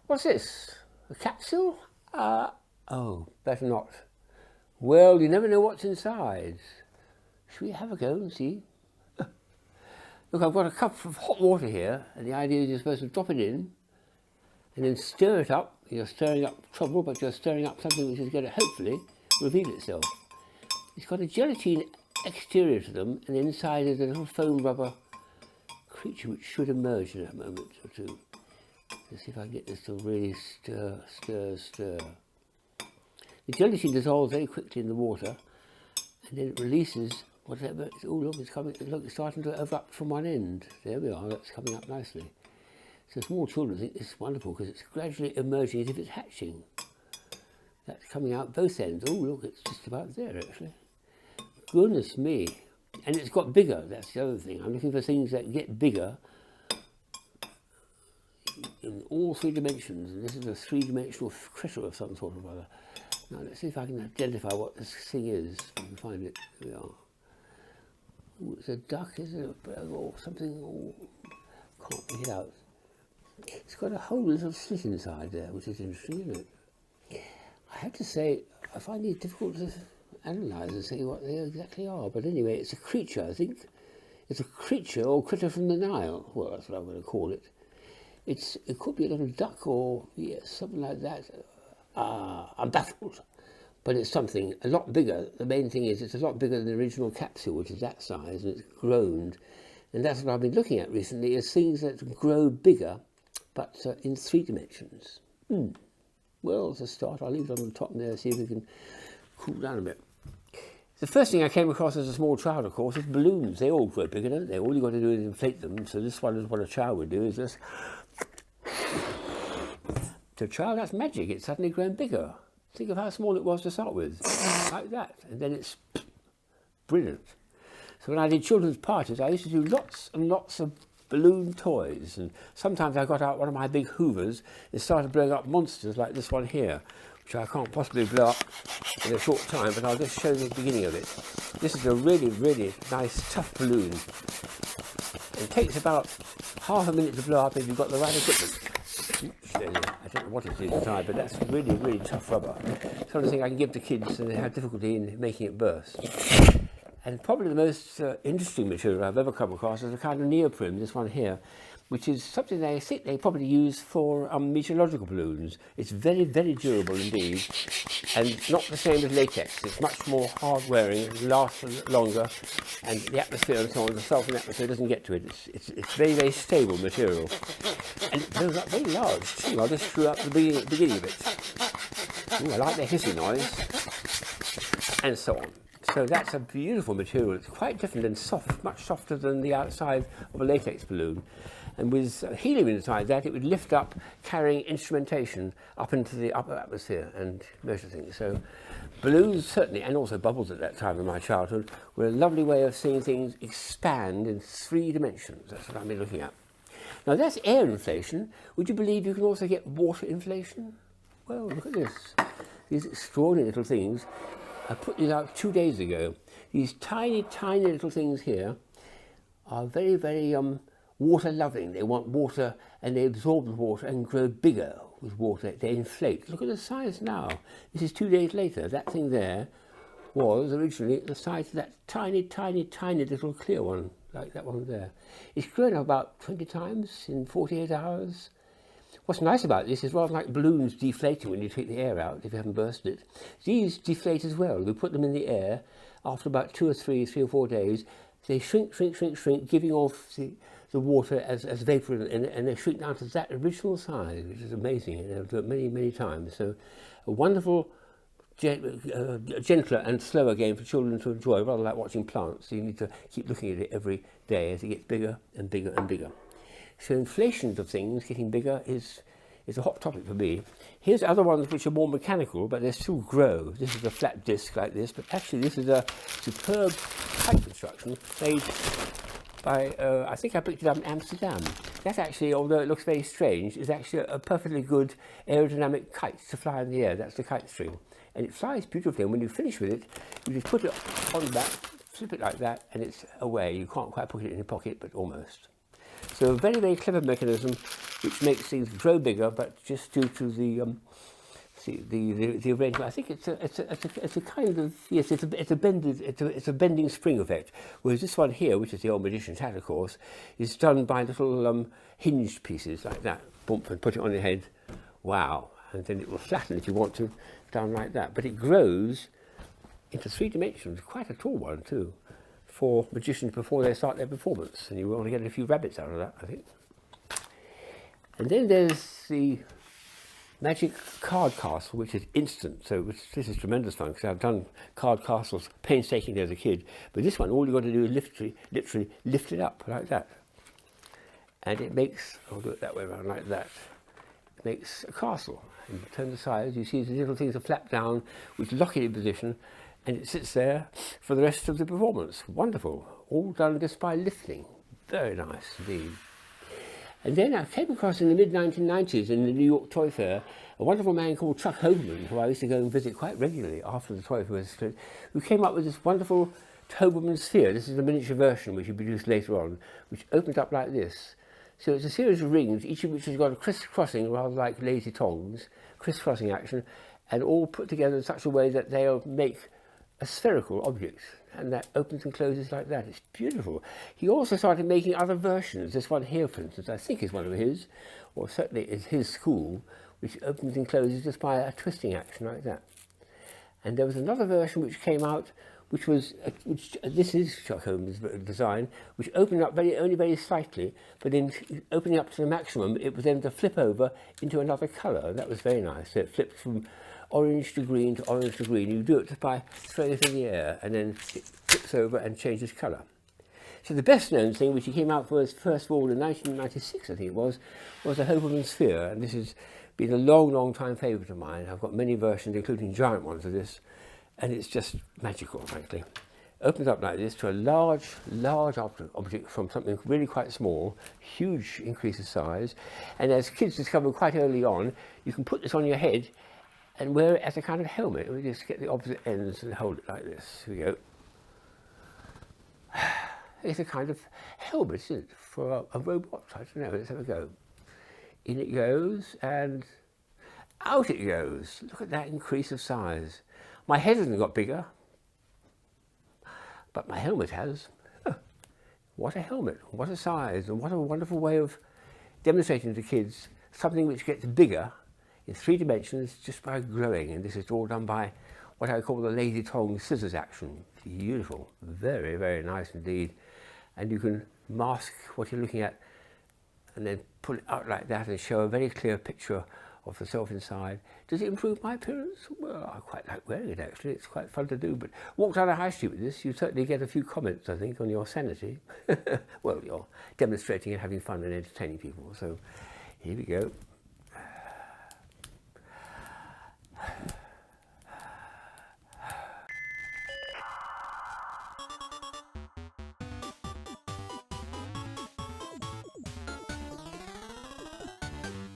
What's this? A capsule? Oh, better not. Well, you never know what's inside. Should we have a go and see? Look, I've got a cup of hot water here, and the idea is you're supposed to drop it in and then stir it up. You're stirring up trouble, but you're stirring up something which is going to hopefully reveal itself. It's got a gelatine exterior to them, and inside is a little foam rubber creature which should emerge in a moment or two. Let's see if I can get this to really stir, stir, stir. The gelatine dissolves very quickly in the water, and then it releases whatever. Oh, look, it's coming. Look, it's starting to erupt from one end. There we are. That's coming up nicely. So small children think this is wonderful because it's gradually emerging as if it's hatching. That's coming out both ends. Oh, look, it's just about there actually. Goodness me. And it's got bigger. That's the other thing. I'm looking for things that get bigger in all three dimensions. And this is a three-dimensional critter of some sort or other. Now let's see if I can identify what this thing is. If I can find it. Here we are. Ooh, it's a duck, is it? Or something. Oh, can't pick it out. It's got a whole little slit inside there, which is interesting, isn't it? I have to say, I find it difficult to analyse and say what they exactly are. But anyway, it's a creature, I think. It's a creature or critter from the Nile. Well, that's what I'm going to call it. It could be a little duck or, yes, something like that. I'm baffled. But it's something a lot bigger. The main thing is it's a lot bigger than the original capsule, which is that size, and it's grown. And that's what I've been looking at recently, is things that grow bigger, but in three dimensions. Well, as a start, I'll leave it on the top there, see if we can cool down a bit. The first thing I came across as a small child, of course, is balloons. They all grow bigger, don't they? All you've got to do is inflate them. So this one is what a child would do, is just... To a child, that's magic. It's suddenly grown bigger. Think of how small it was to start with, like that. And then it's brilliant. So when I did children's parties, I used to do lots and lots of balloon toys. And sometimes I got out one of my big hoovers and started blowing up monsters like this one here, which I can't possibly blow up in a short time, but I'll just show you the beginning of it. This is a really, really nice, tough balloon. It takes about half a minute to blow up if you've got the right equipment. I don't know what it is inside, but that's really, really tough rubber. It's sort of thing I can give to kids and they have difficulty in making it burst. And probably the most interesting material I've ever come across is a kind of neoprene, this one here, which is something they think they probably use for meteorological balloons. It's very, very durable indeed, and not the same as latex. It's much more hard-wearing, it lasts longer, and the atmosphere and so on, the sulfur atmosphere doesn't get to it. It's very, very stable material. And it blows up very large too. I'll just screw up the beginning of it. Ooh, I like the hissing noise, and so on. So that's a beautiful material. It's quite different and soft, much softer than the outside of a latex balloon. And with helium inside that, it would lift up, carrying instrumentation up into the upper atmosphere and measure things. So balloons certainly, and also bubbles at that time in my childhood, were a lovely way of seeing things expand in three dimensions. That's what I've been looking at. Now that's air inflation. Would you believe you can also get water inflation? Well, look at this. These extraordinary little things. I put these out 2 days ago. These tiny, tiny little things here are very, very water-loving. They want water and they absorb the water and grow bigger with water. They inflate. Look at the size now. This is 2 days later. That thing there was originally the size of that tiny, tiny, tiny little clear one, like that one there. It's grown about 20 times in 48 hours. What's nice about this is rather like balloons deflating when you take the air out, if you haven't bursted it. These deflate as well. We put them in the air. After about 2 or 3 or 4 days, they shrink, shrink, shrink, shrink, giving off the water as vapour, and they shrink down to that original size, which is amazing. And I've done it many, many times. So a wonderful, gentler and slower game for children to enjoy, rather like watching plants. So you need to keep looking at it every day as it gets bigger and bigger and bigger. So inflations of things getting bigger is a hot topic for me. Here's other ones which are more mechanical, but they still grow. This is a flat disc like this, but actually this is a superb kite construction made by, I think I picked it up in Amsterdam. That actually, although it looks very strange, is actually a perfectly good aerodynamic kite to fly in the air. That's the kite string. And it flies beautifully, and when you finish with it, you just put it on the back, flip it like that, and it's away. You can't quite put it in your pocket, but almost. So a very, very clever mechanism which makes things grow bigger, but just due to the arrangement. I think it's a kind of, yes, it's a bending spring effect. Whereas this one here, which is the old magician's hat, of course, is done by little hinged pieces like that. Bump and put it on your head. Wow. And then it will flatten if you want to, down like that. But it grows into 3 dimensions, quite a tall one too, for magicians before they start their performance. And you want to get a few rabbits out of that, I think. And then there's the magic card castle, which is instant. So this is tremendous fun, because I've done card castles painstakingly as a kid. But this one, all you've got to do is literally lift it up like that. And it makes, I'll do it that way around like that. It makes a castle. And you turn the sides, you see the little things are flapped down, which lock it in position, and it sits there for the rest of the performance. Wonderful. All done just by lifting. Very nice indeed. And then I came across in the mid-1990s in the New York Toy Fair a wonderful man called Chuck Hoberman, who I used to go and visit quite regularly after the Toy Fair was split, who came up with this wonderful Hoberman sphere. This is a miniature version which he produced later on, which opens up like this. So it's a series of rings, each of which has got a crisscrossing, rather like lazy tongs, crisscrossing action, and all put together in such a way that they'll make a spherical object, and that opens and closes like that. It's beautiful. He also started making other versions. This one here, for instance, I think is one of his, or certainly is his school, which opens and closes just by a twisting action like that. And there was another version which came out, which was, this is Chuck Holmes' design, which opened up only very slightly, but in opening up to the maximum, it was then to flip over into another colour. That was very nice. So it flipped from orange to green to orange to green. You do it just by throwing it in the air, and then it flips over and changes colour. So the best known thing, which he came out for first of all in 1996, I think it was a Hoberman sphere, and this has been a long, long time favourite of mine. I've got many versions, including giant ones of this, and it's just magical, frankly. Opens up like this to a large object from something really quite small, huge increase of size, and as kids discovered quite early on, you can put this on your head and wear it as a kind of helmet. We just get the opposite ends and hold it like this. Here we go. It's a kind of helmet, isn't it, for a robot? I don't know. Let's have a go. In it goes, and out it goes. Look at that increase of size. My head hasn't got bigger, but my helmet has. Oh, what a helmet, what a size, and what a wonderful way of demonstrating to kids something which gets bigger in 3 dimensions just by growing. And this is all done by what I call the lazy tongue scissors action. Beautiful, very, very nice indeed. And you can mask what you're looking at and then pull it out like that and show a very clear picture of the self inside. Does it improve my appearance? Well, I quite like wearing it actually. It's quite fun to do. But walk down a high street with this, you certainly get a few comments, I think, on your sanity. Well, you're demonstrating and having fun and entertaining people. So here we go.